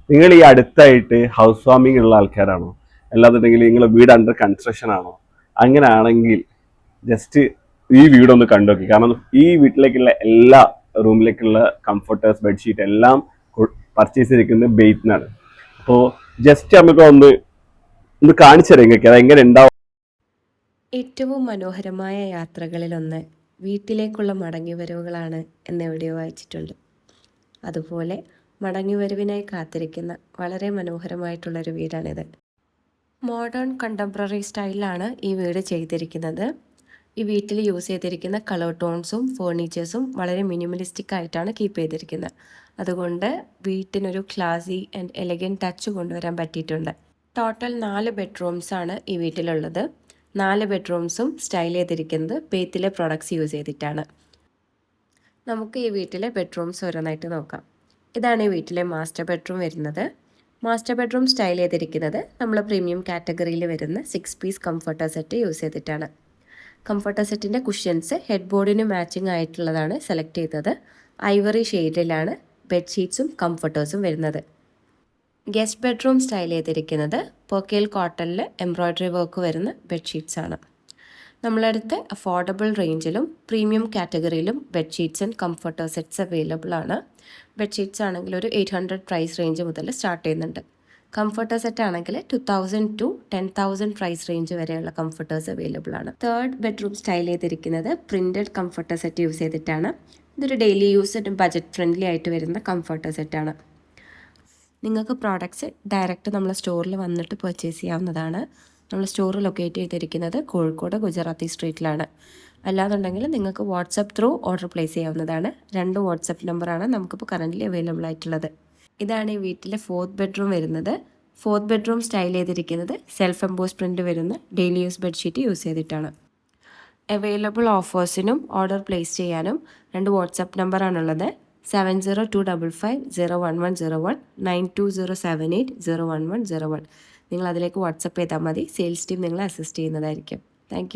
നിങ്ങൾ ഈ അടുത്തായിട്ട് ഹൗസ് വാമിംഗ് ഉള്ള ആൾക്കാരാണോ, അല്ലാന്നുണ്ടെങ്കിൽ നിങ്ങളെ വീട് അണ്ടർ കൺസ്ട്രക്ഷൻ ആണോ? അങ്ങനെ ആണെങ്കിൽ ജസ്റ്റ് ഈ വീടൊന്ന് കണ്ടു. കാരണം ഈ വീട്ടിലേക്കുള്ള എല്ലാ റൂമിലേക്കുള്ള കംഫർട്ടേഴ്സ്, ബെഡ്ഷീറ്റ് എല്ലാം പർച്ചേസ് ചെയ്തിരിക്കുന്നത് ബെയ്ത്ത്ന്നാണ്. അപ്പോൾ ജസ്റ്റ് നമുക്ക് ഒന്ന് കാണിച്ചു തരാം നിങ്ങൾക്ക് അത് എങ്ങനെ ഉണ്ടാവും. ഏറ്റവും മനോഹരമായ യാത്രകളിലൊന്ന് വീട്ടിലേക്കുള്ള മടങ്ങിവരവുകളാണ് എന്നെവിടെയോ വായിച്ചിട്ടുണ്ട്. അതുപോലെ മടങ്ങിവരവിനായി കാത്തിരിക്കുന്ന വളരെ മനോഹരമായിട്ടുള്ളൊരു വീടാണിത്. മോഡേൺ കണ്ടംപററി സ്റ്റൈലിലാണ് ഈ വീട് ചെയ്തിരിക്കുന്നത്. ഈ വീട്ടിൽ യൂസ് ചെയ്തിരിക്കുന്ന കളർ ടോൺസും ഫേർണിച്ചേഴ്സും വളരെ മിനിമലിസ്റ്റിക് ആയിട്ടാണ് കീപ്പ് ചെയ്തിരിക്കുന്നത്. അതുകൊണ്ട് വീട്ടിനൊരു ക്ലാസി ആൻഡ് എലഗൻറ്റ് ടച്ച് കൊണ്ടുവരാൻ പറ്റിയിട്ടുണ്ട്. ടോട്ടൽ 4 ബെഡ്റൂംസ് ആണ് ഈ വീട്ടിലുള്ളത്. 4 ബെഡ്റൂംസും സ്റ്റൈൽ ചെയ്തിരിക്കുന്നത് ബേത്തിലെ പ്രൊഡക്ട്സ് യൂസ് ചെയ്തിട്ടാണ്. നമുക്ക് ഈ വീട്ടിലെ ബെഡ്റൂംസ് ഓരോന്നായിട്ട് നോക്കാം. ഇതാണ് ഈ വീട്ടിലെ മാസ്റ്റർ ബെഡ്റൂം വരുന്നത്. മാസ്റ്റർ ബെഡ്റൂം സ്റ്റൈൽ ചെയ്തിരിക്കുന്നത് നമ്മൾ പ്രീമിയം കാറ്റഗറിയിൽ വരുന്ന 6 പീസ് കംഫർട്ടർ സെറ്റ് യൂസ് ചെയ്തിട്ടാണ്. കംഫർട്ടർ സെറ്റിൻ്റെ കുഷ്യൻസ് ഹെഡ് ബോർഡിന് മാച്ചിങ് ആയിട്ടുള്ളതാണ് സെലക്ട് ചെയ്തത്. ഐവറി ഷെയ്ഡിലാണ് ബെഡ്ഷീറ്റ്സും കംഫർട്ടേഴ്സും വരുന്നത്. ഗസ്റ്റ് ബെഡ്റൂം സ്റ്റൈൽ ചെയ്തിരിക്കുന്നത് പോക്കേൽ കോട്ടണിൽ എംബ്രോയ്ഡറി വർക്ക് വരുന്ന ബെഡ്ഷീറ്റ്സ് ആണ്. നമ്മളടുത്ത് അഫോർഡബിൾ റേഞ്ചിലും പ്രീമിയം കാറ്റഗറിയിലും bedsheets and comforter sets available ആണ്. ബെഡ്ഷീറ്റ്സ് ആണെങ്കിൽ ഒരു 800 പ്രൈസ് റേഞ്ച് മുതൽ സ്റ്റാർട്ട് ചെയ്യുന്നുണ്ട്. കംഫർട്ടർ സെറ്റ് ആണെങ്കിൽ 2000 ടു 10,000 പ്രൈസ് റേഞ്ച് വരെയുള്ള കംഫർട്ടേഴ്സ് അവൈലബിൾ ആണ്. തേർഡ് ബെഡ്റൂം സ്റ്റൈൽ ചെയ്തിരിക്കുന്നത് പ്രിന്റഡ് കംഫർട്ടർ സെറ്റ് യൂസ് ചെയ്തിട്ടാണ്. ഇതൊരു ഡെയിലി യൂസ് ബജറ്റ് ഫ്രണ്ട്ലി ആയിട്ട് വരുന്ന കംഫർട്ടർ സെറ്റാണ്. നിങ്ങൾക്ക് പ്രോഡക്റ്റ്സ് ഡയറക്റ്റ് നമ്മളെ സ്റ്റോറിൽ വന്നിട്ട് പർച്ചേസ് ചെയ്യാവുന്നതാണ്. നമ്മൾ സ്റ്റോർ ലൊക്കേറ്റ് ചെയ്തിരിക്കുന്നത് കോഴിക്കോട് ഗുജറാത്തി സ്ട്രീറ്റിലാണ്. അല്ലാന്നുണ്ടെങ്കിൽ നിങ്ങൾക്ക് വാട്സപ്പ് ത്രൂ ഓർഡർ പ്ലേസ് ചെയ്യാവുന്നതാണ്. 2 വാട്സപ്പ് നമ്പറാണ് നമുക്കിപ്പോൾ കറൻ്റ്ലി അവൈലബിൾ ആയിട്ടുള്ളത്. ഇതാണ് ഈ വീട്ടിലെ 4th ബെഡ്റൂം വരുന്നത്. 4th ബെഡ്റൂം സ്റ്റൈൽ ചെയ്തിരിക്കുന്നത് സെൽഫ് എംബോസ് പ്രിൻ്റ് വരുന്ന ഡെയിലി യൂസ് ബെഡ്ഷീറ്റ് യൂസ് ചെയ്തിട്ടാണ്. അവൈലബിൾ ഓഫേഴ്സിനും ഓർഡർ പ്ലേസ് ചെയ്യാനും 2 വാട്സപ്പ് നമ്പറാണുള്ളത്. 7025501101 9207801101. നിങ്ങൾ അതിലേക്ക് വാട്സപ്പ് ചെയ്താൽ മതി. സെയിൽസ് ടീം നിങ്ങളെ അസിസ്റ്റ് ചെയ്യുന്നതായിരിക്കും. താങ്ക്